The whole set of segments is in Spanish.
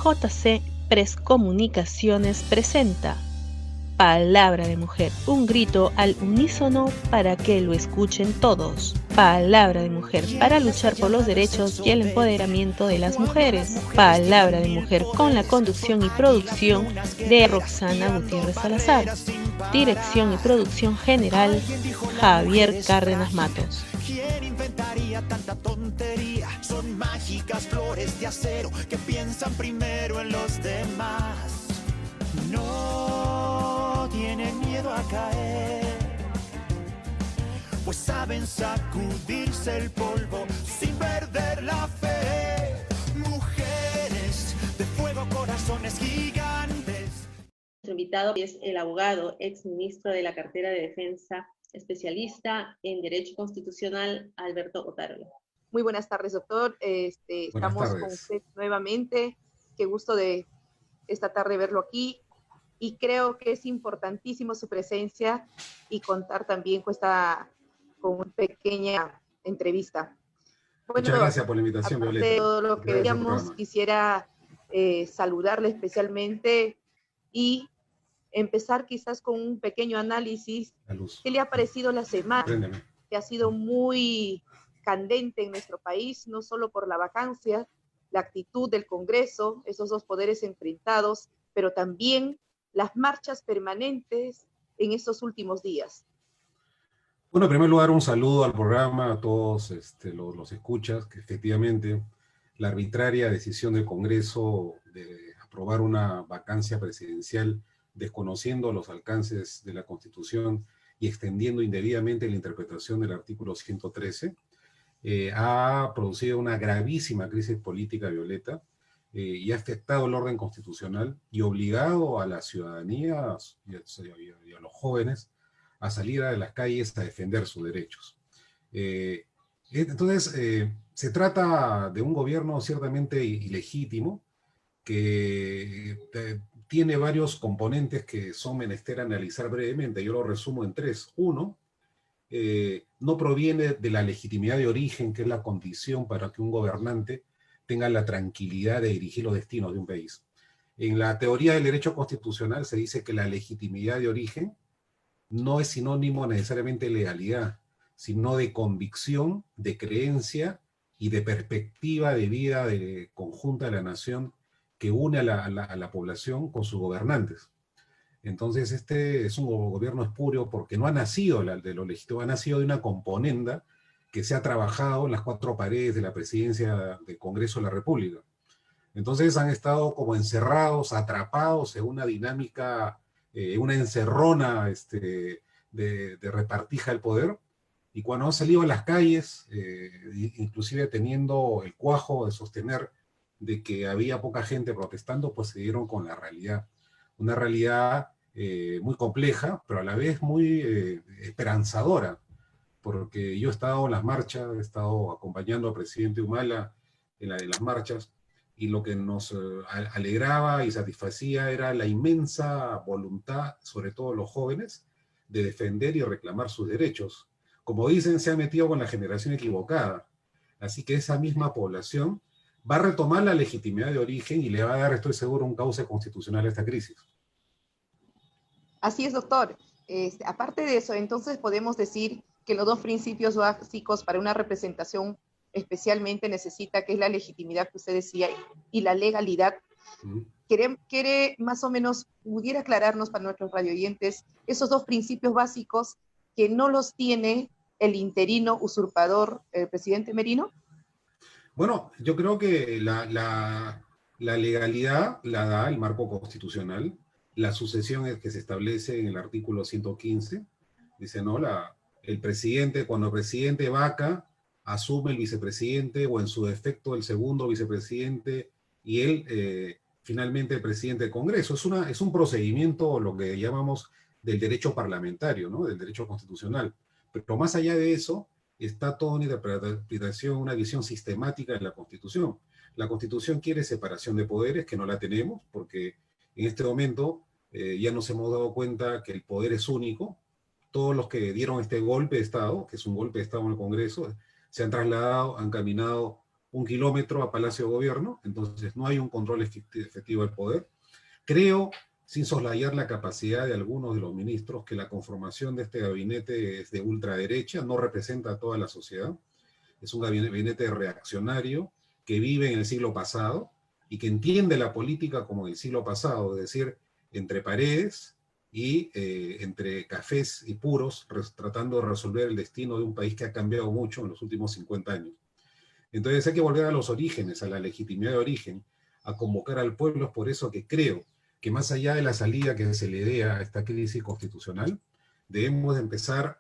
JC Press Comunicaciones presenta Palabra de Mujer, un grito al unísono para que lo escuchen todos. Palabra de Mujer, para luchar por los derechos y el empoderamiento de las mujeres. Palabra de Mujer, con la conducción y producción de Roxana Gutiérrez Salazar. Dirección y producción general, Javier Cárdenas Matos. ¿Quién inventaría tanta tontería? Son mágicas flores de acero que piensan primero en los demás. No tienen miedo a caer, pues saben sacudirse el polvo sin perder la fe. Mujeres de fuego, corazones gigantes. Nuestro invitado es el abogado, ex ministro de la cartera de Defensa, especialista en Derecho Constitucional, Alberto Otárola. Muy buenas tardes, doctor. Estamos con usted nuevamente. Qué gusto de esta tarde verlo aquí. Y creo que es importantísimo su presencia y contar también con una pequeña entrevista. Bueno, muchas gracias por la invitación, Violeta. De todo lo que veíamos, quisiera saludarle especialmente y empezar quizás con un pequeño análisis. ¿Qué le ha parecido la semana? Préndeme. Que ha sido muy candente en nuestro país, no solo por la vacancia, la actitud del Congreso, esos dos poderes enfrentados, pero también las marchas permanentes en estos últimos días. Bueno, en primer lugar, un saludo al programa, a todos los escuchas, que efectivamente la arbitraria decisión del Congreso de aprobar una vacancia presidencial desconociendo los alcances de la Constitución y extendiendo indebidamente la interpretación del artículo 113, ha producido una gravísima crisis política, Violeta, y ha afectado el orden constitucional y obligado a la ciudadanía y a los jóvenes a salir a las calles a defender sus derechos. Entonces, se trata de un gobierno ciertamente ilegítimo que tiene varios componentes que son menester analizar brevemente. Yo lo resumo en tres. Uno, no proviene de la legitimidad de origen, que es la condición para que un gobernante tenga la tranquilidad de dirigir los destinos de un país. En la teoría del derecho constitucional se dice que la legitimidad de origen no es sinónimo necesariamente de legalidad, sino de convicción, de creencia y de perspectiva de vida conjunta de la nación que une a la población con sus gobernantes. Entonces este es un gobierno espurio porque no ha nacido de lo legítimo, ha nacido de una componenda que se ha trabajado en las cuatro paredes de la presidencia del Congreso de la República. Entonces han estado como encerrados, atrapados en una dinámica, una encerrona de repartija del poder, y cuando han salido a las calles, inclusive teniendo el cuajo de sostener de que había poca gente protestando, pues se dieron con la realidad. Una realidad muy compleja, pero a la vez muy esperanzadora, porque yo he estado en las marchas, he estado acompañando al presidente Humala en las marchas, y lo que nos alegraba y satisfacía era la inmensa voluntad, sobre todo los jóvenes, de defender y reclamar sus derechos. Como dicen, se ha metido con la generación equivocada. Así que esa misma población va a retomar la legitimidad de origen y le va a dar, estoy seguro, un cauce constitucional a esta crisis. Así es, doctor. Aparte de eso, entonces podemos decir que los dos principios básicos para una representación especialmente necesita, que es la legitimidad que usted decía, y la legalidad. ¿Quiere más o menos, pudiera aclararnos para nuestros radioyentes, esos dos principios básicos que no los tiene el interino usurpador, el presidente Merino? Bueno, yo creo que la legalidad la da el marco constitucional. La sucesión es que se establece en el artículo 115. Dice, ¿no? El presidente, cuando el presidente vaca, asume el vicepresidente, o en su defecto el segundo vicepresidente, y él, finalmente, el presidente del Congreso. Es un procedimiento, lo que llamamos del derecho parlamentario, ¿no? Del derecho constitucional. Pero más allá de eso, está toda una interpretación, una visión sistemática de la Constitución. La Constitución quiere separación de poderes, que no la tenemos, porque en este momento ya nos hemos dado cuenta que el poder es único. Todos los que dieron este golpe de Estado, que es un golpe de Estado en el Congreso, se han trasladado, han caminado 1 kilómetro a Palacio de Gobierno, entonces no hay un control efectivo del poder. Creo, sin soslayar la capacidad de algunos de los ministros, que la conformación de este gabinete es de ultraderecha, no representa a toda la sociedad, es un gabinete reaccionario que vive en el siglo pasado y que entiende la política como el siglo pasado, es decir, entre paredes y entre cafés y puros, tratando de resolver el destino de un país que ha cambiado mucho en los últimos 50 años. Entonces hay que volver a los orígenes, a la legitimidad de origen, a convocar al pueblo. Es por eso que creo que más allá de la salida que se le dé a esta crisis constitucional, debemos empezar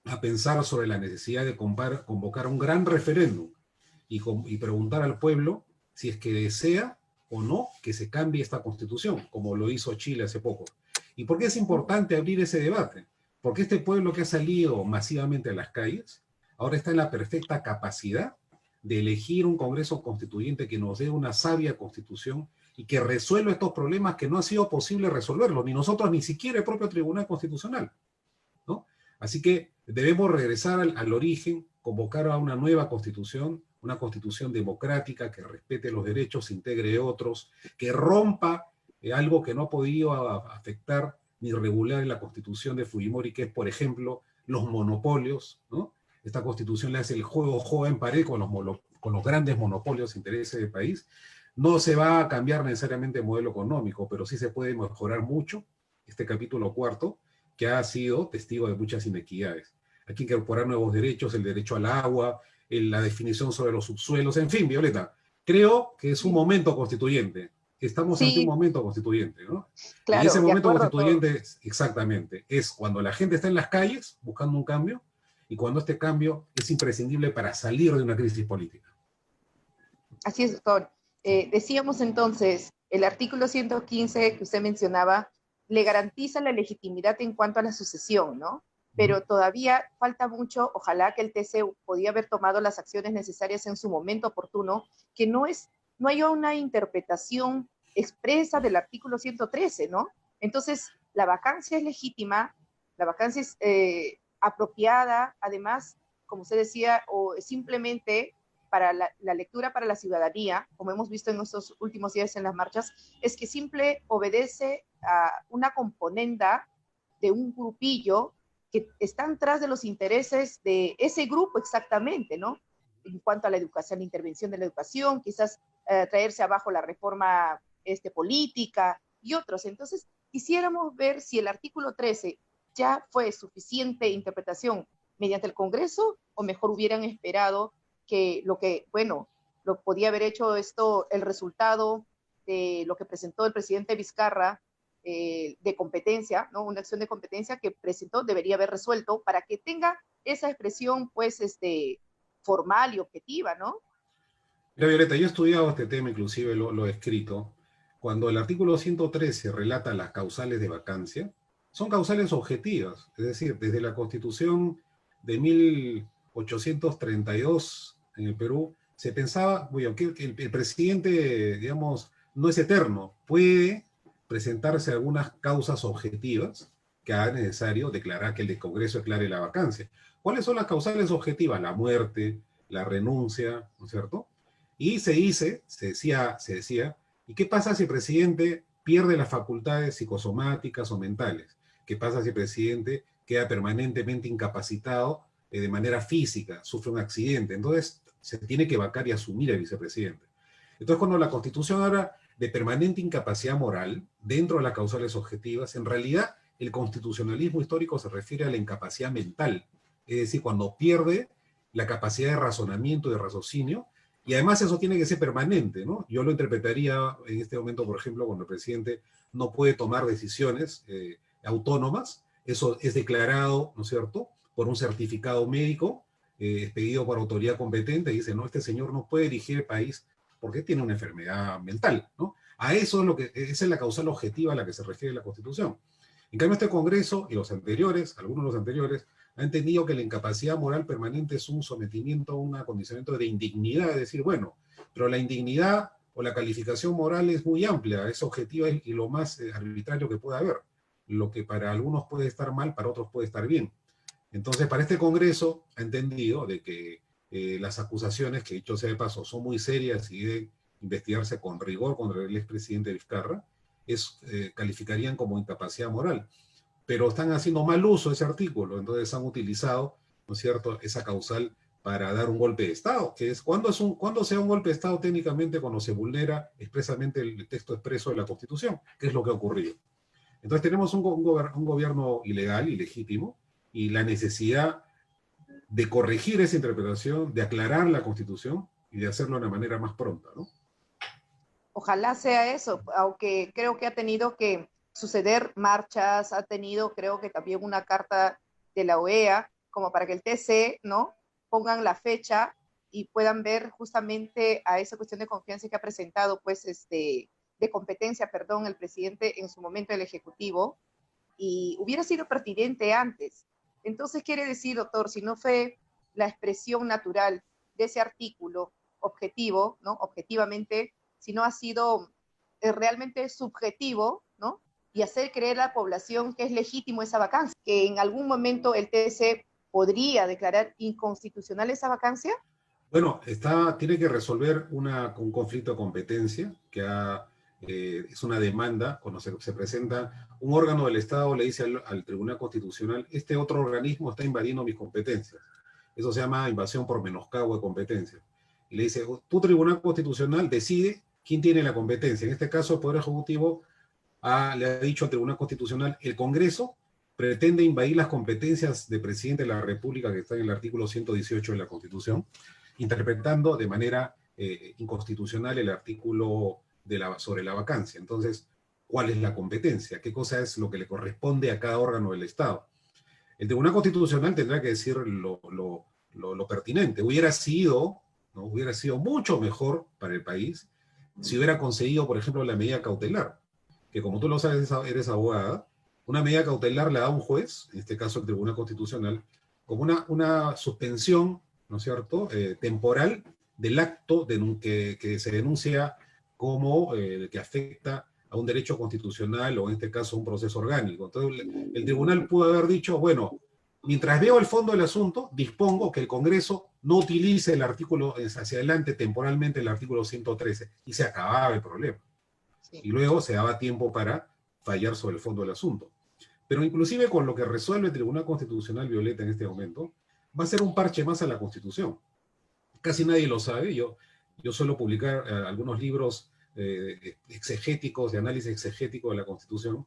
a pensar sobre la necesidad de convocar un gran referéndum y preguntar al pueblo si es que desea o no que se cambie esta constitución, como lo hizo Chile hace poco. ¿Y por qué es importante abrir ese debate? Porque este pueblo que ha salido masivamente a las calles, ahora está en la perfecta capacidad de elegir un Congreso Constituyente que nos dé una sabia constitución y que resuelva estos problemas que no ha sido posible resolverlos, ni nosotros, ni siquiera el propio Tribunal Constitucional, ¿no? Así que debemos regresar al origen, convocar a una nueva constitución, una constitución democrática que respete los derechos, integre otros, que rompa algo que no ha podido afectar ni regular en la constitución de Fujimori, que es, por ejemplo, los monopolios, ¿no? Esta constitución le hace el juego en pared con los grandes monopolios de intereses del país. No se va a cambiar necesariamente el modelo económico, pero sí se puede mejorar mucho este capítulo cuarto, que ha sido testigo de muchas inequidades. Hay que incorporar nuevos derechos, el derecho al agua, la definición sobre los subsuelos, en fin, Violeta, creo que es un momento constituyente. Estamos ante un momento constituyente, ¿no? Claro, y ese momento constituyente, exactamente, es cuando la gente está en las calles buscando un cambio y cuando este cambio es imprescindible para salir de una crisis política. Así es, doctor. Decíamos entonces, el artículo 115 que usted mencionaba le garantiza la legitimidad en cuanto a la sucesión, ¿no? Pero todavía falta mucho. Ojalá que el TC podía haber tomado las acciones necesarias en su momento oportuno, que no haya una interpretación expresa del artículo 113, ¿no? Entonces, la vacancia es legítima, la vacancia es apropiada, además, como usted decía, o simplemente para la lectura para la ciudadanía, como hemos visto en estos últimos días en las marchas, es que simple obedece a una componenda de un grupillo que están tras de los intereses de ese grupo exactamente, ¿no? En cuanto a la educación, la intervención de la educación, quizás traerse abajo la reforma política y otros. Entonces, quisiéramos ver si el artículo 13 ya fue suficiente interpretación mediante el Congreso, o mejor hubieran esperado que lo podía haber hecho el resultado de lo que presentó el presidente Vizcarra, de competencia, ¿no? Una acción de competencia que presentó, debería haber resuelto para que tenga esa expresión, pues, formal y objetiva, ¿no? Mira, Violeta, yo he estudiado este tema, inclusive lo he escrito. Cuando el artículo 113 relata las causales de vacancia, son causales objetivas, es decir, desde la Constitución de 1832 en el Perú, se pensaba, bueno, que el presidente, digamos, no es eterno, puede presentarse algunas causas objetivas que haga necesario declarar que el Congreso declare la vacancia. ¿Cuáles son las causales objetivas? La muerte, la renuncia, ¿no es cierto? Y se decía, ¿y qué pasa si el presidente pierde las facultades psicosomáticas o mentales? ¿Qué pasa si el presidente queda permanentemente incapacitado de manera física, sufre un accidente? Entonces se tiene que vacar y asumir el vicepresidente. Entonces, cuando la Constitución habla de permanente incapacidad moral dentro de las causales objetivas, en realidad el constitucionalismo histórico se refiere a la incapacidad mental, es decir, cuando pierde la capacidad de razonamiento, de raciocinio, y además eso tiene que ser permanente, ¿no? Yo lo interpretaría en este momento, por ejemplo, cuando el presidente no puede tomar decisiones autónomas, eso es declarado, ¿no es cierto?, por un certificado médico expedido por autoridad competente, y dice, no, este señor no puede dirigir el país porque tiene una enfermedad mental, ¿no? A eso esa es la causal objetiva a la que se refiere la Constitución. En cambio, este Congreso y los anteriores, algunos de los anteriores, han entendido que la incapacidad moral permanente es un sometimiento a un acondicionamiento de indignidad, es decir, bueno, pero la indignidad o la calificación moral es muy amplia, es objetiva y lo más arbitrario que pueda haber. Lo que para algunos puede estar mal, para otros puede estar bien. Entonces, para este Congreso ha entendido de que las acusaciones, que dicho sea de paso, son muy serias y deben investigarse con rigor contra el expresidente Vizcarra, calificarían como incapacidad moral. Pero están haciendo mal uso de ese artículo, entonces han utilizado, ¿no es cierto?, esa causal para dar un golpe de Estado, que es cuando sea un golpe de Estado técnicamente cuando se vulnera expresamente el texto expreso de la Constitución, que es lo que ha ocurrido. Entonces tenemos un gobierno ilegal, ilegítimo, y la necesidad de corregir esa interpretación, de aclarar la Constitución y de hacerlo de una manera más pronta, ¿no? Ojalá sea eso, aunque creo que ha tenido que suceder marchas, ha tenido creo que también una carta de la OEA, como para que el TC, ¿no?, pongan la fecha y puedan ver justamente a esa cuestión de confianza que ha presentado, pues, de competencia, perdón, el presidente en su momento del Ejecutivo, y hubiera sido pertinente antes. Entonces quiere decir, doctor, si no fue la expresión natural de ese artículo objetivo, ¿no?, objetivamente, si no ha sido realmente subjetivo, ¿no?, y hacer creer a la población que es legítimo esa vacancia, que en algún momento el TC podría declarar inconstitucional esa vacancia. Bueno, tiene que resolver un conflicto de competencia, es una demanda, cuando se presenta un órgano del Estado, le dice al Tribunal Constitucional, este otro organismo está invadiendo mis competencias. Eso se llama invasión por menoscabo de competencias. Y le dice, tu Tribunal Constitucional decide quién tiene la competencia. En este caso, el Poder Ejecutivo le ha dicho al Tribunal Constitucional, el Congreso pretende invadir las competencias del presidente de la República, que está en el artículo 118 de la Constitución, interpretando de manera inconstitucional el artículo sobre la vacancia. Entonces, ¿cuál es la competencia? ¿Qué cosa es lo que le corresponde a cada órgano del Estado? El Tribunal Constitucional tendrá que decir lo pertinente. Hubiera sido mucho mejor para el país si hubiera conseguido, por ejemplo, la medida cautelar, que como tú lo sabes, eres abogada, una medida cautelar la da un juez, en este caso el Tribunal Constitucional, como una suspensión, ¿no es cierto?, temporal del acto que se denuncia como que afecta a un derecho constitucional o en este caso un proceso orgánico. Entonces el tribunal pudo haber dicho, bueno, mientras veo el fondo del asunto, dispongo que el Congreso no utilice el artículo, hacia adelante temporalmente el artículo 113, y se acababa el problema. Sí. Y luego se daba tiempo para fallar sobre el fondo del asunto. Pero inclusive con lo que resuelve el Tribunal Constitucional, Violeta, en este momento, va a ser un parche más a la Constitución. Casi nadie lo sabe. Yo suelo publicar algunos libros exegéticos, de análisis exegético de la Constitución,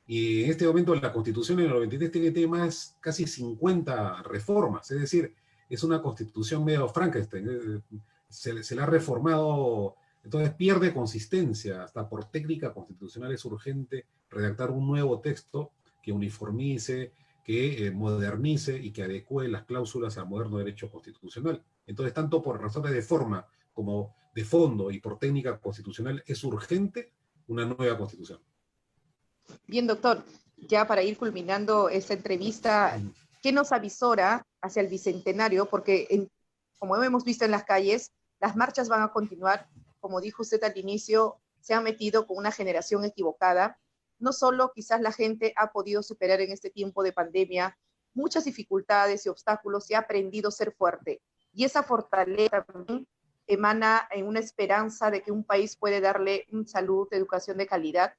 y en este momento la Constitución en el 93 tiene más, casi 50 reformas, es decir, es una Constitución medio Frankenstein, se la ha reformado, entonces pierde consistencia, hasta por técnica constitucional es urgente redactar un nuevo texto que uniformice, que modernice y que adecue las cláusulas al moderno derecho constitucional. Entonces, tanto por razones de forma como de fondo y por técnica constitucional, es urgente una nueva Constitución. Bien, doctor, ya para ir culminando esta entrevista, ¿qué nos avisora hacia el Bicentenario? Porque, como hemos visto en las calles, las marchas van a continuar. Como dijo usted al inicio, se han metido con una generación equivocada. No solo quizás la gente ha podido superar en este tiempo de pandemia muchas dificultades y obstáculos y ha aprendido a ser fuerte. Y esa fortaleza también emana en una esperanza de que un país puede darle salud, educación de calidad,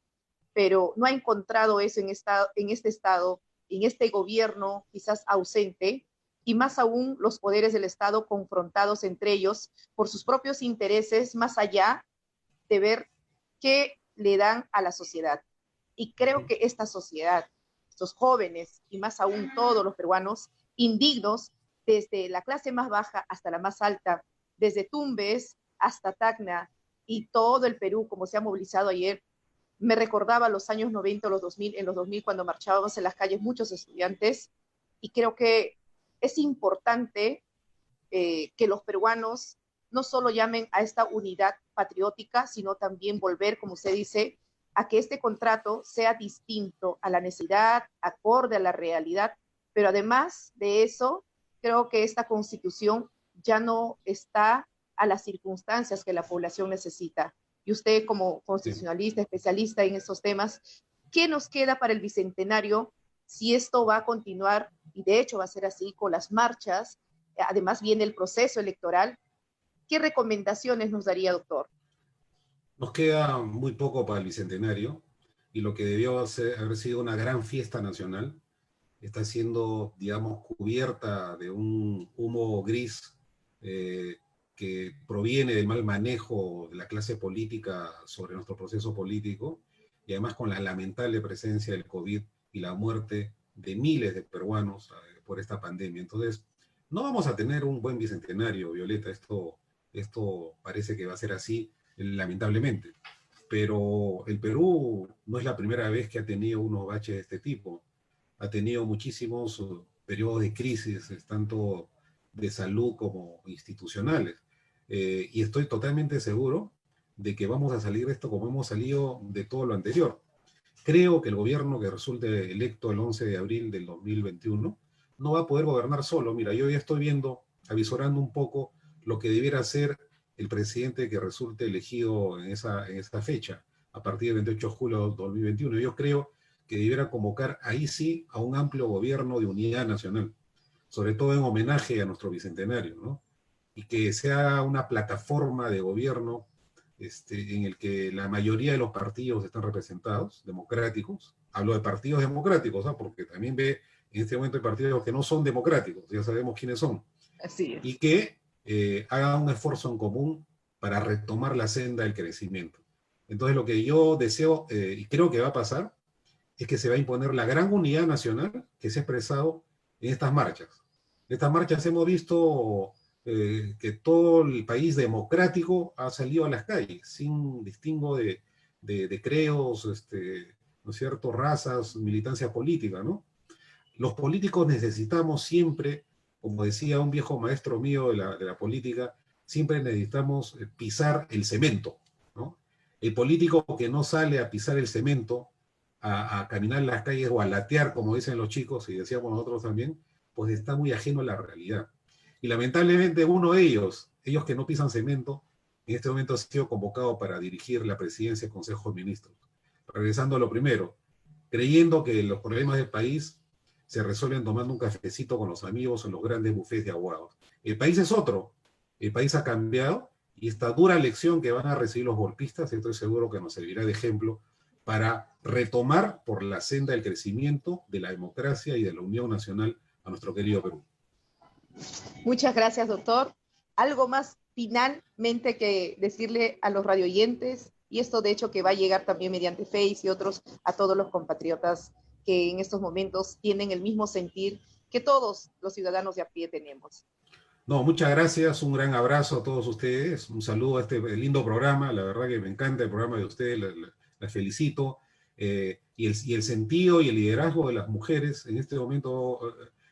pero no ha encontrado eso en este Estado, en este gobierno quizás ausente, y más aún los poderes del Estado confrontados entre ellos por sus propios intereses, más allá de ver qué le dan a la sociedad. Y creo que esta sociedad, estos jóvenes y más aún todos los peruanos, indignos, desde la clase más baja hasta la más alta, desde Tumbes hasta Tacna y todo el Perú, como se ha movilizado ayer, me recordaba los años 90, los 2000, en los 2000 cuando marchábamos en las calles muchos estudiantes, y creo que es importante que los peruanos no solo llamen a esta unidad patriótica, sino también volver, como usted dice, a que este contrato sea distinto a la necesidad, acorde a la realidad, pero además de eso, creo que esta Constitución ya no está a las circunstancias que la población necesita. Y usted como constitucionalista, especialista en estos temas, ¿qué nos queda para el Bicentenario si esto va a continuar? Y de hecho va a ser así con las marchas además viene el proceso electoral. ¿Qué recomendaciones nos daría, doctor? Nos queda muy poco para el Bicentenario y lo que debió haber sido una gran fiesta nacional está siendo, digamos, cubierta de un humo gris que proviene del mal manejo de la clase política sobre nuestro proceso político, y además con la lamentable presencia del COVID y la muerte de miles de peruanos por esta pandemia. Entonces, no vamos a tener un buen Bicentenario, Violeta, esto parece que va a ser así, lamentablemente. Pero el Perú no es la primera vez que ha tenido unos baches de este tipo. Ha tenido muchísimos periodos de crisis, tanto de salud como institucionales. Y estoy totalmente seguro de que vamos a salir de esto como hemos salido de todo lo anterior. Creo que el gobierno que resulte electo el 11 de abril del 2021 no va a poder gobernar solo. Mira, yo ya estoy viendo, avisorando un poco lo que debiera ser el presidente que resulte elegido en esa fecha, a partir del 28 de julio de 2021. Yo creo que debiera convocar ahí sí a un amplio gobierno de unidad nacional, sobre todo en homenaje a nuestro bicentenario, ¿no? Y que sea una plataforma de gobierno en el que la mayoría de los partidos están representados, democráticos. Hablo de partidos democráticos, ¿ah? Porque también ve en este momento hay partidos que no son democráticos, ya sabemos quiénes son. Así es. Y que hagan un esfuerzo en común para retomar la senda del crecimiento. Entonces lo que yo deseo, y creo que va a pasar, es que se va a imponer la gran unidad nacional que se ha expresado en estas marchas. En estas marchas hemos visto que todo el país democrático ha salido a las calles, sin distingo de credos, ¿no es cierto?, razas, militancia política, ¿no? Los políticos necesitamos siempre, como decía un viejo maestro mío de la política, siempre necesitamos pisar el cemento, ¿no? El político que no sale a pisar el cemento, a caminar en las calles o a latear, como dicen los chicos, y decíamos nosotros también, pues está muy ajeno a la realidad. Y lamentablemente uno de ellos que no pisan cemento, en este momento ha sido convocado para dirigir la presidencia del Consejo de Ministros. Regresando a lo primero, creyendo que los problemas del país se resuelven tomando un cafecito con los amigos en los grandes bufés de aguados. El país es otro, el país ha cambiado, y esta dura lección que van a recibir los golpistas, estoy seguro que nos servirá de ejemplo para retomar por la senda del crecimiento, de la democracia y de la unión nacional a nuestro querido Perú. Muchas gracias, doctor. ¿Algo más finalmente que decirle a los radioyentes? Y esto, de hecho, que va a llegar también mediante Face y otros a todos los compatriotas que en estos momentos tienen el mismo sentir que todos los ciudadanos de a pie tenemos. No, muchas gracias, un gran abrazo a todos ustedes, un saludo a este lindo programa, la verdad que me encanta el programa de ustedes, las felicito, y el sentido y el liderazgo de las mujeres en este momento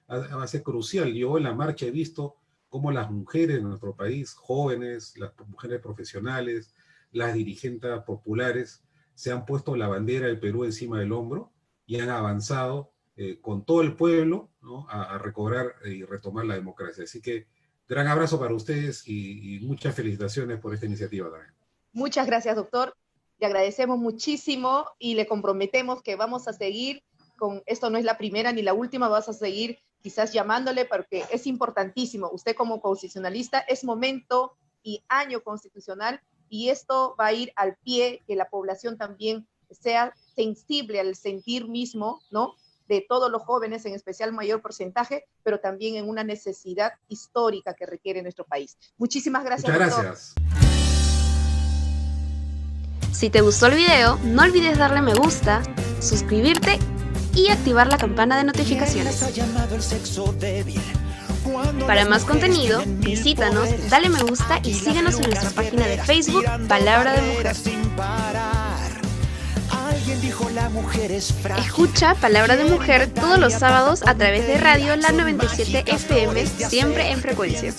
va a ser crucial. Yo en la marcha he visto cómo las mujeres en nuestro país, jóvenes, las mujeres profesionales, las dirigentes populares, se han puesto la bandera del Perú encima del hombro y han avanzado con todo el pueblo, ¿no?, a recobrar y retomar la democracia. Así que gran abrazo para ustedes y muchas felicitaciones por esta iniciativa también. Muchas gracias, doctor. Le agradecemos muchísimo y le comprometemos que vamos a seguir con esto. No es la primera ni la última, vamos a seguir quizás llamándole porque es importantísimo. Usted como constitucionalista, es momento y año constitucional, y esto va a ir al pie, que la población también sea sensible al sentir mismo, ¿no?, de todos los jóvenes, en especial mayor porcentaje, pero también en una necesidad histórica que requiere nuestro país. Muchísimas gracias. Muchas gracias. Si te gustó el video, no olvides darle me gusta, suscribirte y activar la campana de notificaciones. Para más contenido, visítanos, dale me gusta y síguenos en nuestra página de Facebook, Palabra de Mujer. Escucha Palabra de Mujer todos los sábados a través de radio La 97 FM, siempre en frecuencia.